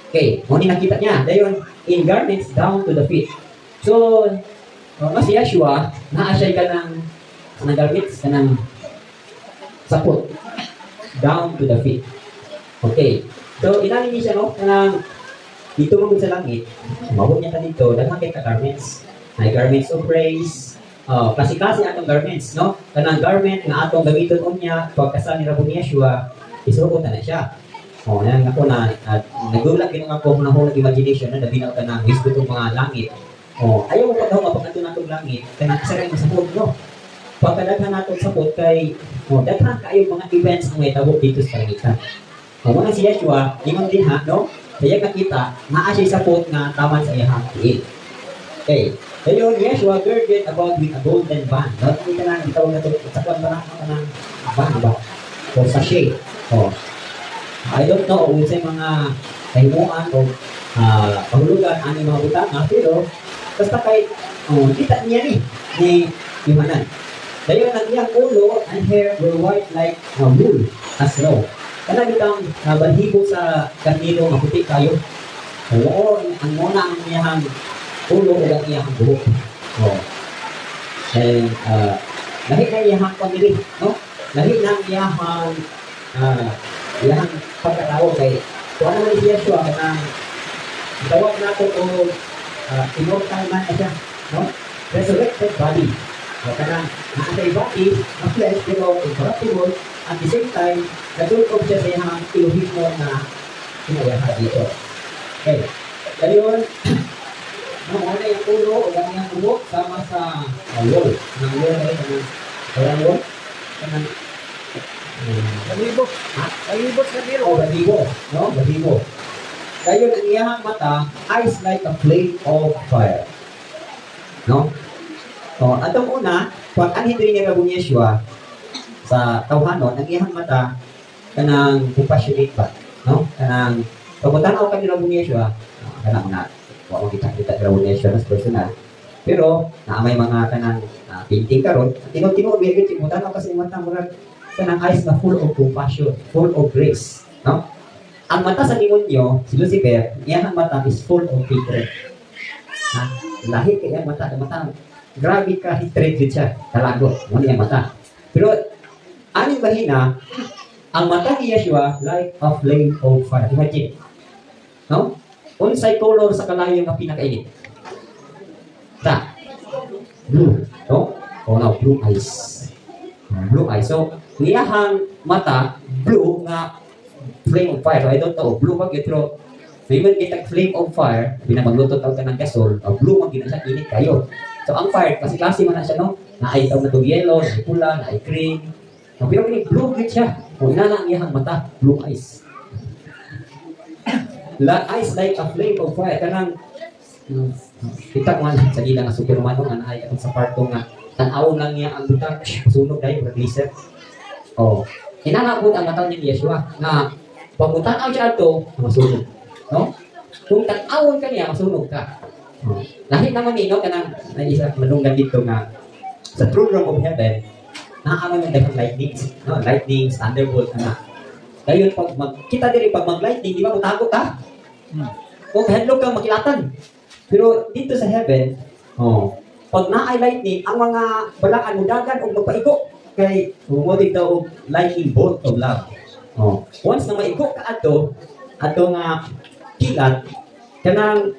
Okay, mo ni nakita niya dayon in garments down to the feet. So si Yeshua naa siya kanang garments kanang sapot down to the feet. Okay. So inani niya siya no kanang dito mo sa langit, mabot niya ta dito, daghan kay ka garments. May garments of praise. Klase-klase atong garments, no? Kanang garment nga atong gamiton unya pagkasal ni Rabo ni Yeshua, isuot na siya. Yan ako na nagulat gid ako na whole imagination na binaw ka na gusto tong mga langit. Ayaw mo pa daw mapag-ato natong langit, kanang saray masapot no. Pagkadaghan natong sapot kay daghan kaayo mga events ang mahitabo dito sa kalangitan. Muna si Yeshua, ingon din ha, no? Kaya nakita, naa siya sapot nga taman sa iyang tiil. Okay. Ayun, Yeshua girded about with a golden band. Kita lang, itawag na ito, sakwan ba na ng band ba? O sachet. I don't know kung sa mga kahimuan o pahulugan ang mga butanga, pero basta kay kita niya ni Yohanan. Dayon ang iyang ulo and hair were white like wool as snow. Kana bitang balhibo sa karnilo nga puti kayo. Oo, ang muna ang iyang ulo o ang iyang buhok. Oh. And lahi na iyang pamili, no? Lahi na iyang pagkatao kay kung ano man siya siya kanang tawag nato o immortal man na siya, no? Resurrected body. O kanang nakatay body, ang flesh, pero incorruptible, at the same time, natulog siya sa iyang Elohimo na kinayahan dito. Okay. Ngayon, ano yung ulo o ganyang ulo sama sa wall. Ng wall ay kanang wall. Kanang Balibo. ha? Balibo sa biro. O balibo. No? Balibo. Ngayon, ang iyang mata, eyes like a flame of fire. No? O, atong una, pag anhidri niya kabong Yeshua sa tawhanon, ang iyang mata, kanang compassionate ba? No? Kanang, pagkutanaw ka ni kabong Yeshua, kanang na, huwag kita kabong Yeshua mas personal. Pero, naamay mga kanang painting karon, tinod-tinod, may agad, pagkutanaw kasi yung mata, murag, kanang eyes na full of compassion, full of grace. No? Ang mata sa demonyo, si Lucifer, iyang mata is full of hatred. Ha? Lahi kaya mata, grabe ka hatred din siya, talago, ano yung mata. Pero, aning bahina, ang mata ni Yeshua, like a flame of fire. Imagine, no? Unsay color sa kalayo nga pinakainit? Ta, blue, no? O now, blue eyes. Blue eyes. So, niyahang mata, blue nga flame of fire. So, I don't know, blue mag pero may man kitang flame of fire, pinamagluto tawag ka ng gasol, blue mag siya, init kayo. So, ang fire, kasi klase man na siya, no? Na-ay tawag na itong yellow, na-ay pula, na-ay green. So, pero blue git siya. O, na lang iyahang mata, blue eyes. Eyes like a flame of fire. Kanang, kita mo nga sa ilang superman, nga na-ay sa parto nga, tanawon lang niya ang butang, sunog dahil, mag-reset. O, inanabot ang mata niya ni Yeshua, na pag-utanaw siya ito, masunog. No? Kung tanawon ka niya, masunog ka. Lahit naman no, kanang isa manunggan dito nga sa throne room of heaven, naaaman yung dagang lightnings, no? Lightnings, thunderbolt, na. Ngayon, kita din pag mag-lightning, di ba matagot ka? Kung headlock ka, makilatan. Pero dito sa heaven, pag na-ay lightning, ang mga balaan mo dagan o magpaiko, kay umudig daw lightning bolt of love. Once na maiko ka ato nga kilat, kanang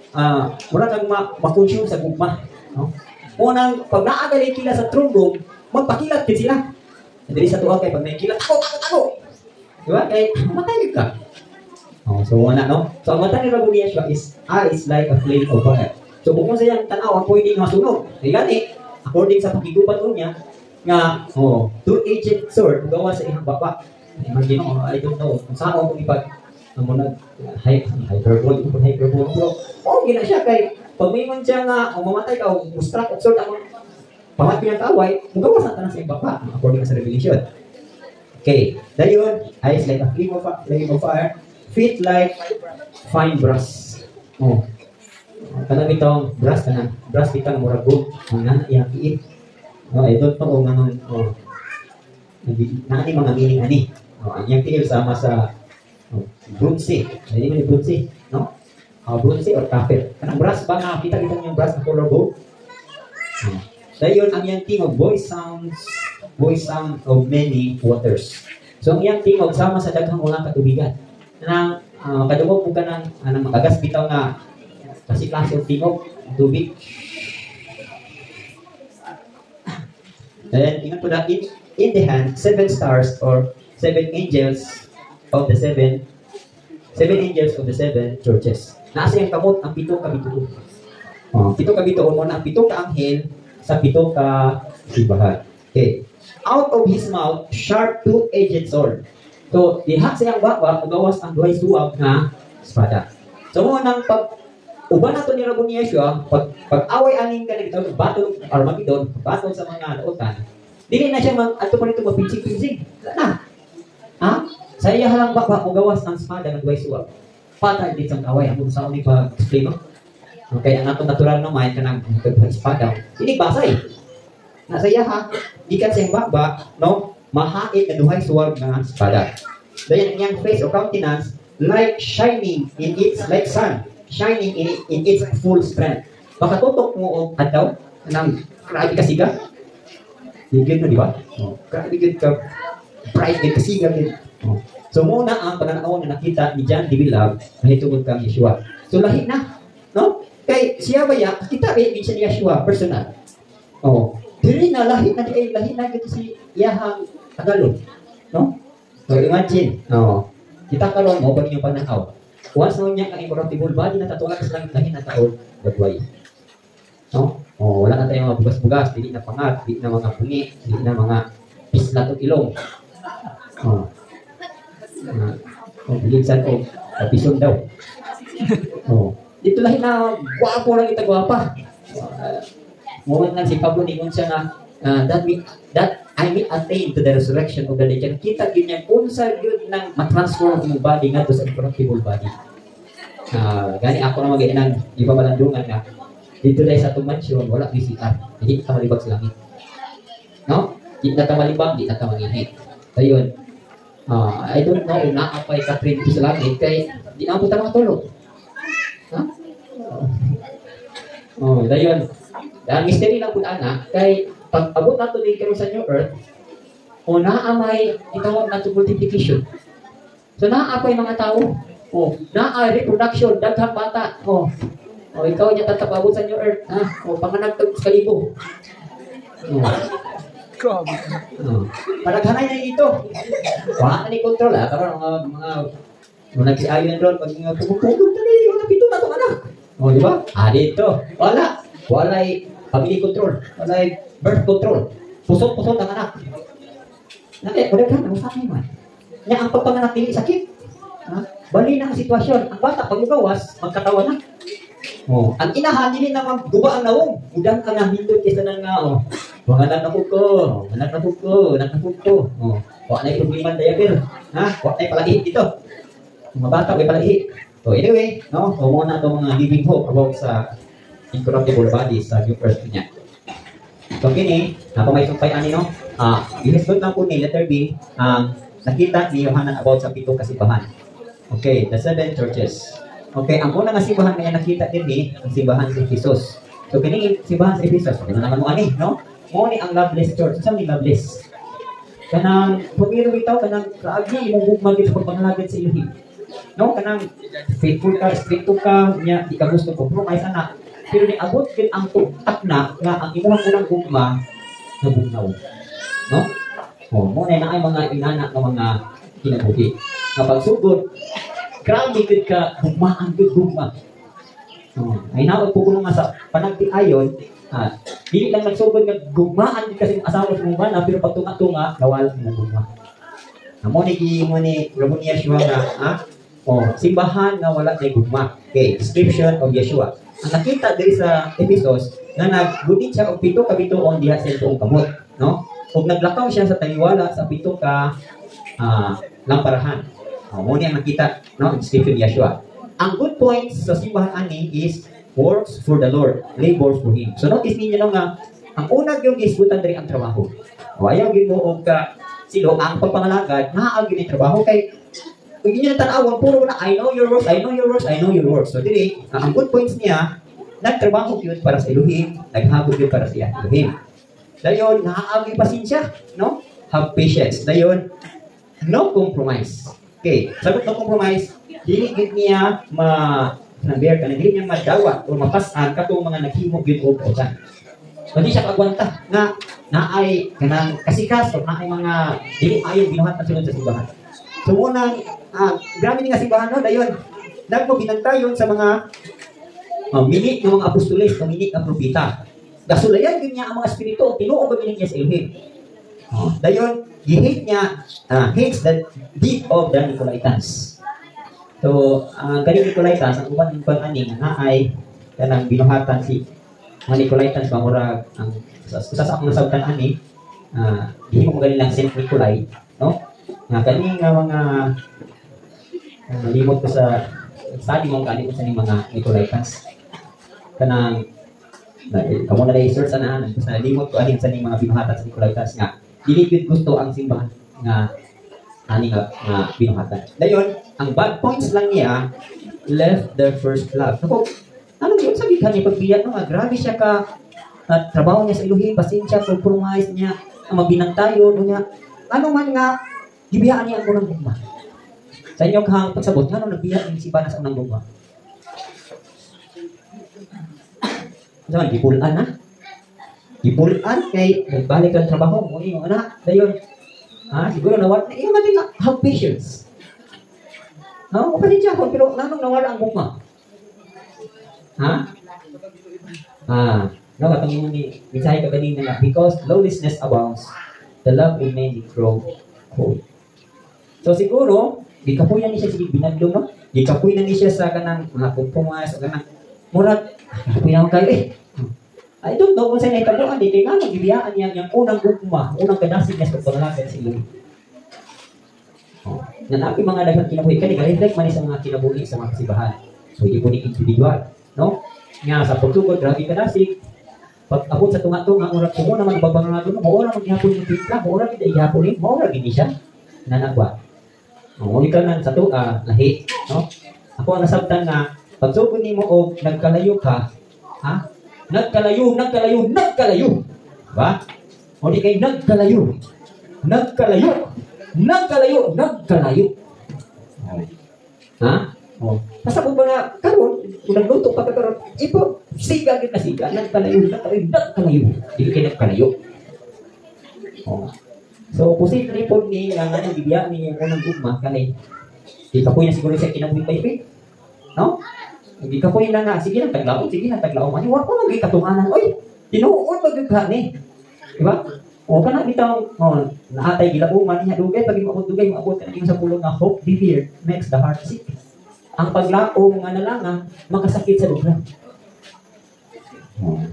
mura kang makonsume sa gugma. No? Unang, pag naagali kila sa throne room, magpakilat din sila. Dili sa tuwa kay pag may kilat, ako! Diba? Kaya matay ka. So, wala, no? So, ang mata ni Rabbi Yeshua is eyes like a flame of fire. So, kung sayang tanaw, ang pwede masunog. Kaya according sa pagkigubat niya, nga, two-edged sword, gawa sa ihang baba. Imagine, I don't know, kung saan ako ipag hyperbole, gina siya kay pag may man siya nga mamatay ka o mustruck of sword ako pangat pinagkaway, magawas na tanang sa ibaba according sa Revelation. Okay, dayon, eyes like a flame of fire, feet like fine brass. Kanang itong brass bitang murag gold, ang iyang iit. I don't know nani mga meaning ani. Ang iyang tiil sama sa bronze. Hindi man yung bronze, no? Bronze or copper. Kanang brass ba nga, kita yung brass na color gold? Dayon, ang iyang tingog, voice sound of many waters. So, ang iyang tingog, sama sa daghang ulang katubigan. Nang, kadungog mo ka ng magagas bitaw na kasi klase of tingog, tubig. Then, ingat po na, in the hand, 7 stars or 7 angels of the seven angels of the 7 churches. Nasa yung kamot ang 7 kabituon. 7 kabituon mo na ang 7 ka anghel sa 7 ka sibahan. Okay. Out of his mouth, sharp 2-edged sword. So, diha sa iyang baba, magawas ang duhay suwag na espada. So, mo nang uban nato ni Rabbi Yeshua, pag-away aning ka nito, battle Armageddon, battle sa mga nautan, dili na siya ato pa nito magpinsig-pinsig. Wala na. Sa iya halang baba mo gawas ang espada ng duway suwag. Patay din sa kaway. Ang sa uning pag-explain, no? Okay, ang atong natural naman kanang espada. Hindi basay. Nasa iya ha, ikan sa baba, no? Mahait na duhay suwag ng espada. Dayan ang iyang face or countenance like shining in its like sun, shining in its full strength. Baka tutok mo o adlaw ng grabe ka siga. Higit na, di ba? Oh, grabe higit ka. Bright higit ka siga. Oh. So muna ang pananaw na nakita ni John Dibilab na hitungod kang Yeshua. So lahi na, no? Kay siya ba ya, kita rin din siya ni Yeshua, personal. Oh, dili na lahi na gito si Yahang Tagalog, no? So imagine, kita karon mo pag inyong pananaw. Once na niya ang incorruptible body na tatuwa sa langit lahi na taon, dagway. No? Oh, wala na tayong mga bugas-bugas, dili na pangat, dili na mga bungi, dili na mga pislat o ilong. Oh. Biligsan ko, kapison daw. Oh. Dito lahi na gwapo lang ita gwapa. Moment lang si Pablo ni siya na that I may attain to the resurrection of the dead. Kita ganyan unsa gyud nang ma-transform ang body ngadto sa incorruptible body. Gani ako na magiinang ipabalandungan nga dito dahil sa itong mansyon, wala visitar. Hindi ka malibag sa langit. No? Hindi na ka malibag, hindi na ka manginhit. Ayun. I don't know kung naapay ka train dito sa langit, kaya hindi na punta makatulog. Ha? Ayun. Dahil mystery lang po na, kaya pag abot na ito din kayo sa New Earth, o naamay, itawag na ito multiplication. So naapay mga tao, naay reproduction, daghang bata, ikaw niya tatapabot sa New Earth, ha? Panganag kalibo. Grabe. Panaghanay na ito. Wala na ni control, ha? Karoon mga nag-iayon doon, pag pumupugod na rin, wala pito na ito, anak. Di ba? Dito. Wala'y family control. Wala'y birth control. Pusot-pusot ang anak. Panaghan, ang sakay man. Ang pagpanganak dili sakit. Bali na ang sitwasyon. Ang bata, pag ugawas, magkatawa na. Ang inahan, hindi na magduba ang nawong. Udang ka na hindot kesa na nga, anak na ko. Wala na yung problema diaper. Wala na yung palahit dito. Mga bata, may palahit. So anyway, muna itong mga living hope about sa incorruptible body sa New Earth niya. So kini, may sumpay ani, ihisgot lang po ni letter B, nakita ni Yohanan about sa pitong kasibahan. Okay, the 7 churches. Okay, ang unang simbahan na nakita din ang simbahan sa Ephesus. So kini simbahan sa Ephesus, naman mo ani, no? Mo ni ang Loveless Church. Sa ni Loveless. Kanang pumiro bitaw kanang kaagi imong gugmag sa pagpangalagad sa Elohim. No, kanang faithful ka, stricto ka, niya di ka gusto compromise ana. Pero ni abot gid ang tuktak na nga ang imong unang gugma nabugnaw. No? Mo na ay mga inana ng mga kinabuhi. Kapag sugod, grabe gud ka gugmaan gud gugma. Ay naot po kuno nga sa panagtiayon, dili lang nagsugod nga gugmaan gud kasi asawa sa mga pero pag tunga-tunga nawala na gugma. Mo ni Ramon Yeshua nga simbahan nga wala na gugma. Okay, description of Yeshua. Ang nakita diri sa Ephesus nga naggudit siya og 7 ka bituon diha sa tuong kamot, no? Ug naglakaw siya sa taliwala sa 7 ka lamparahan. Mo ni ang nakita, no, description ni Yeshua. Ang good points sa simbahan ani is works for the Lord, labor for Him. So notice ninyo nga ang una gyud isgutan diri ang trabaho. Ayaw gyud mo og silo ang pagpangalagad, naa gyud ni trabaho kay kung inyo natanawon, puro na, I know your works, I know your works, I know your works. So, dili, ang good points niya, nagtrabaho yun para sa Elohim, naghabog yun para sa Elohim. Dayon, naaagi pasensya, no? Have patience. Dayon, no compromise. Okay, sagot no compromise, dili gid niya nang-bear ka, dili niya madawa o mapasan katong mga naghimog yun o pautan. Hindi siya kagwanta na naay kanang kasikas o naay mga dili ayon binuhat na sunod sa simbahan. So unang, grabe nga simbahan, no? Dayon, nagpabinantayon sa mga minit ng mga apostoles, minit ng propita. Gasulayan din niya ang mga espiritu, tinuog ba niya sa Elohim. Dayon, i-hate niya, hates the deed of the Nicolaitans. So, galing Nicolaitans, ang uban ng pag-aning, ay kanang binuhatan si mga Nicolaitans, pangurag, sa akong nasabtan ani, hindi mo magaling lang Saint Nicolay, no? Nga kani nga mga limot ko sa study mo kani sa ni mga Nicolaitans. Kanang kamo na research anahan sa limot ko anin sa ni mga binuhatan sa Nicolaitans nga dili gyud gusto ang simbahan nga ani nga binuhatan. Dayon, ang bad points lang niya left their first love. Ako, ano yun sa gitna niya pagbiyat no, grabe siya ka at trabaho niya sa Elohim, pasensya, compromise niya, ang mabinantayo niya. Ano man nga gibiyaan niya ang unang gugma. Sa inyo kahang pagsabot, nga nung nagbiyak ng siba na sa unang gugma. Saan, gipulan na? Gipulan kay nagbalik ang trabaho mo, yung anak, dayon. Siguro nawala, yung natin nga, have patience. No? O pasensya ako, pero nanong nawala ang gugma? No, katong yung mensahe ka ganina nga, because lawlessness abounds, the love will mainly grow cold. So siguro, gikapoy na ni siya sige binadlong no. Gikapoy na ni siya sa kanang mga compromise o kanang murag gikapoy na kayo I don't know kung saan nahitabuan di kay nga magibiyaan niya yung unang gugma, unang kadasig niya sa pagpangalagan sa ilo. Nanapi mga daghang kinabuhi kani ga-reflect man sa mga kinabuhi sa mga kasibahan. So di po ni individual, no? Nga sa pagtugod grabe kadasig pag abot sa tunga-tunga murag kumo naman babangado mo ora magyapon yung timpla, ora gid ihapon ni, ora gid siya nanagwa. Ngunit ka na sa lahi, no? Ako ang nasabtan nga, pagsugod ni mo o nagkalayo ka, Nagkalayo. Ba? O di kayo nagkalayo. Pasabot ba nga, karon, kung nagluto pa karon, ipo, siga gid na siga, nagkalayo. Di kayo nagkalayo. So, posible po ni nga nagbibiya ni yung unang gugma kanay. Di ka po na siguro siya kinabuhi pa yun. No? Di ka po na nga, sige lang taglaon. Maniwa ko nang katunganan. Oy, tinuod magagha ni. Diba? O ka na bitaw, naatay gilauman niya dugay, pag maabot ka na sa pulong nga hope deferred makes the heart sick. Ang paglaom nga nalanga, makasakit sa lugra.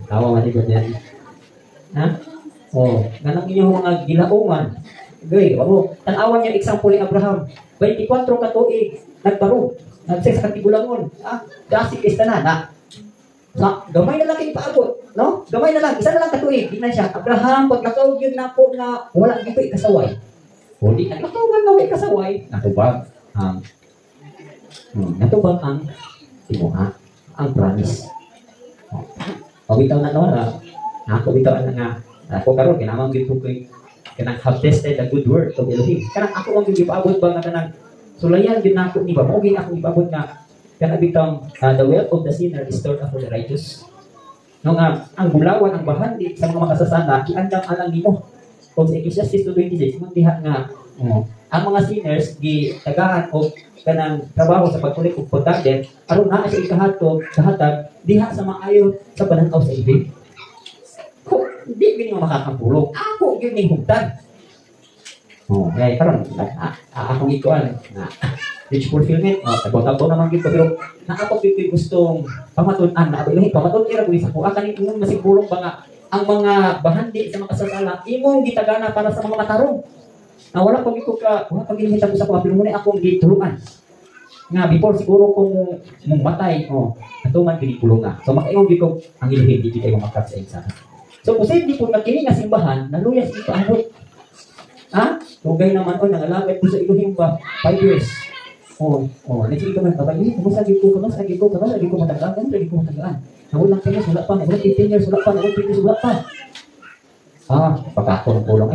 Tawa matigod yan. Ganang inyong mga gilauman. Tanawan niya example ni Abraham. 24 ka tuig, nagbaro. Nag-sex sa tigulangon. Dasik is tanan. Gamay na lang kayo paabot. No? Gamay na lang. Isa na lang katuig. Tingnan siya. Abraham, paglakaw yun na po na wala dito ikasaway. Hindi naglakaw nga na ikasaway. Natubag ang timuha. Ang promise. Pabitaw na nawala. Pabitaw na nga. Ako karon kinamang gid ko kanang have tested the good word of Elohim. Kanang ako ang gipaabot ba nga kanang sulayan gid nako ni ba mo gid ako gipaabot nga kanang bitang the wealth of the sinner is stored up for the righteous. No nga ang bulawan ang bahandi sa mga makasasala giandam alang nimo. O sa Ecclesiastes 2:26 mo diha nga ang mga sinners gitagahan og kanang trabaho sa pagkulik og pagtagden aron naa sa kahatag diha sa maayo sa pananaw sa ibig. Di gini mo makakapulog. Ako gini hugdan. Kaya karon akong ikuan na rich fulfillment. Tagbo-tagbo naman gito pero naapok gito gustong pamatunan na abay pamatud ira kuwi sa kuha kani imong masigulong ba nga ang mga bahandi sa mga kasasala imong gitagana para sa mga matarong. Wala pa gito ka, wala pa ginhita ko sa kuha pero muna akong gituruan. Nga before siguro kung mong matay, ato man pinipulong nga. So makaingon gito ang ilhin di kayo makat sa insa. So, posible po na kini nga simbahan, naluyas ito abot. Tugay naman ko, nangalagay ko sa Elohim ba? 5 years. Nagsige ko man, babay, kamasagi ko matagaan. Nagulang 10 years, wala pa. Nagulang 15 years, wala pa. Nagulang 20 years, wala pa. Pagkako ng kulong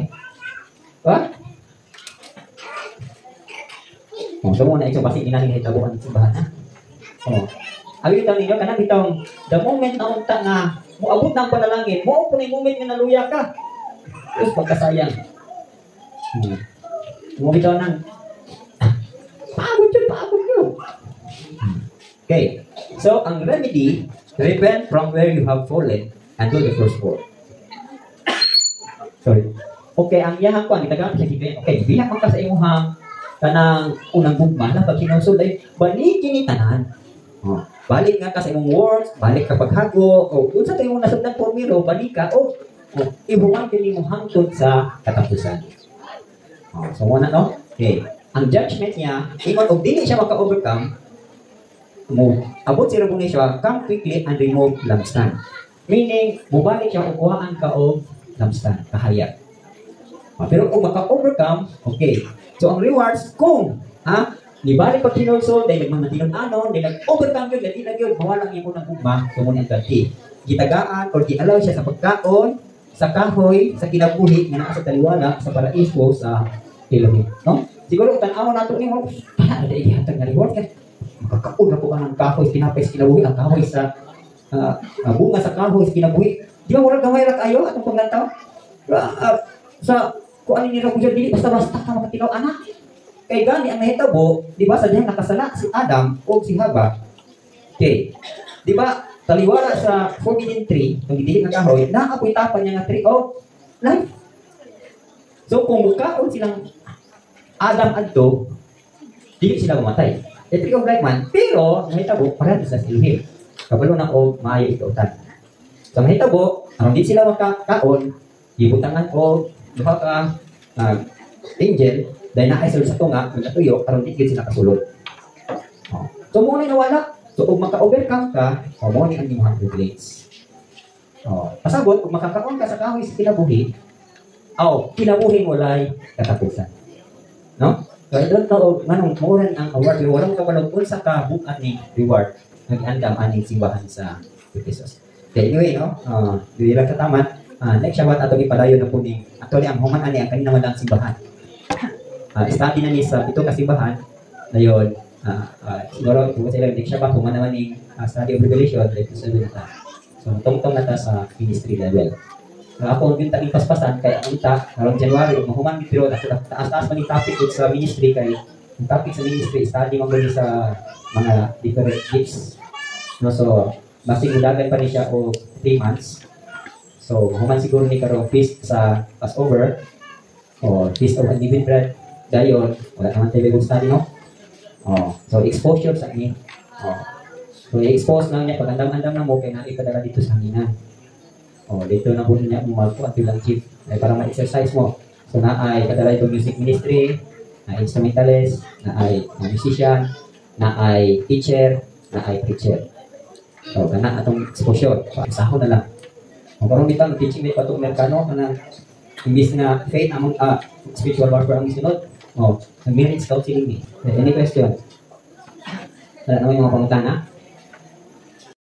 So, muna ito, kasi inahin na itabuan ng simbahan, Abi bitaw ninyo kanang bitaw the moment na unta nga moabot ng panalangin, mo po ni moment nga naluya ka. Tapos pagkasayang. Mo bitaw nang paabot yun. Okay. So ang remedy, repent from where you have fallen and do the first work. Sorry. Okay, ang iyahang ko ang itagamit sa kibay. Okay, bilang man ka sa imuhang kanang unang gugma na pag kinusod ay balikin ni tanan. Balik nga ka sa imong works, balik ka paghago, kung sa tayo nasabdan formiro, balik ka, ibuwan kini mo hangtod sa katapusan. So muna no? Okay. Ang judgment niya, even kung dili siya maka-overcome, abot si Rabuni siya, come quickly and remove lampstand. Meaning, mubalik siya kukuhaan ka o lampstand, kahayag. Pero kung maka-overcome, okay. So, ang rewards, kung, nibalik pag kinulso, dahil nagmamatinon anon, dahil nag-overcome yun, dahil nag yun, mawalang yung unang ugma, so muna ang ganti. Gitagaan, or gi-allow siya sa pagkaon, sa kahoy, sa kinabuhi, na nasa taliwala, sa paraiso, sa Elohim. No? Siguro, tanawa nato ni mo, para na ihatag na reward ka. Makakaon na po ka ng kahoy, pinapay sa kinabuhi, ang kahoy sa bunga sa kahoy sa kinabuhi. Di ba, walang gamay rak ayo, atong paglantaw? Sa, kung ano nila ko dyan, dili, basta-basta ka makatilaw, anak. Kay gani ang nahitabo, di ba, sa diyang nakasala si Adam o si Haba. Okay. Di ba, taliwala sa forbidden tree, kung didilig ng kahoy, naapoy tapan niya nga tree of life. So, kung mukhaon silang Adam adto, dili sila mamatay. The tree of life man, pero nahitabo, parang sa Elohim. Kabalo na o maayo ikautan. Sa mahitabo, ang di sila makakaon, ibutangan o duha ka angel, dahil nakaisal sa tunga, nagatuyo, karon di sila kasulod. So, muna nawala. So, kung maka-overcome ka, muna ang inyong privilege. Pasabot, kung makakaon ka sa kahoy sa kinabuhi, kinabuhi mo lay katapusan. No? So, I don't know, manong muran ang award, walang kabalong sa kabukat ni reward, nag-andam aning simbahan sa Ephesus. Okay, anyway, no? Hindi lang kataman, next Shabbat ato ipadayon na po ni, actually, ang human ani, ang kanina walang simbahan. Study na niya sa ito kasimbahan, na yun, siguro, kung sila next Shabbat, human naman ni study of Revelation, ito sa na. So, tong-tong na ta sa ministry level. So, ako yung taging paspasan, kaya ang karong January, mahuman pero taas-taas man yung topic sa ministry, kaya yung topic sa ministry, study mo sa mga different gifts. No, so, basing udagan pa rin siya o 3 months. So, human siguro ni karong feast sa Passover, o feast of unleavened bread, dayon, wala naman tayo Bible study, no? So, exposure sa amin. So, i-expose lang niya, pag andam-andam na mo, kaya naipadala dito sa hanginan. Dito na po niya umalpo at bilang chief ay para ma-exercise mo. So na ay kadalay itong music ministry, na instrumentalist, na ay musician, na ay teacher, na ay preacher. So kana atong exposure. So isahon na lang. Karon bitang teaching may patong Amerikano kanang imbis na faith among spiritual warfare ang isunod. Nag-marriage counseling ni. Any question? Wala naman yung mga pangutana?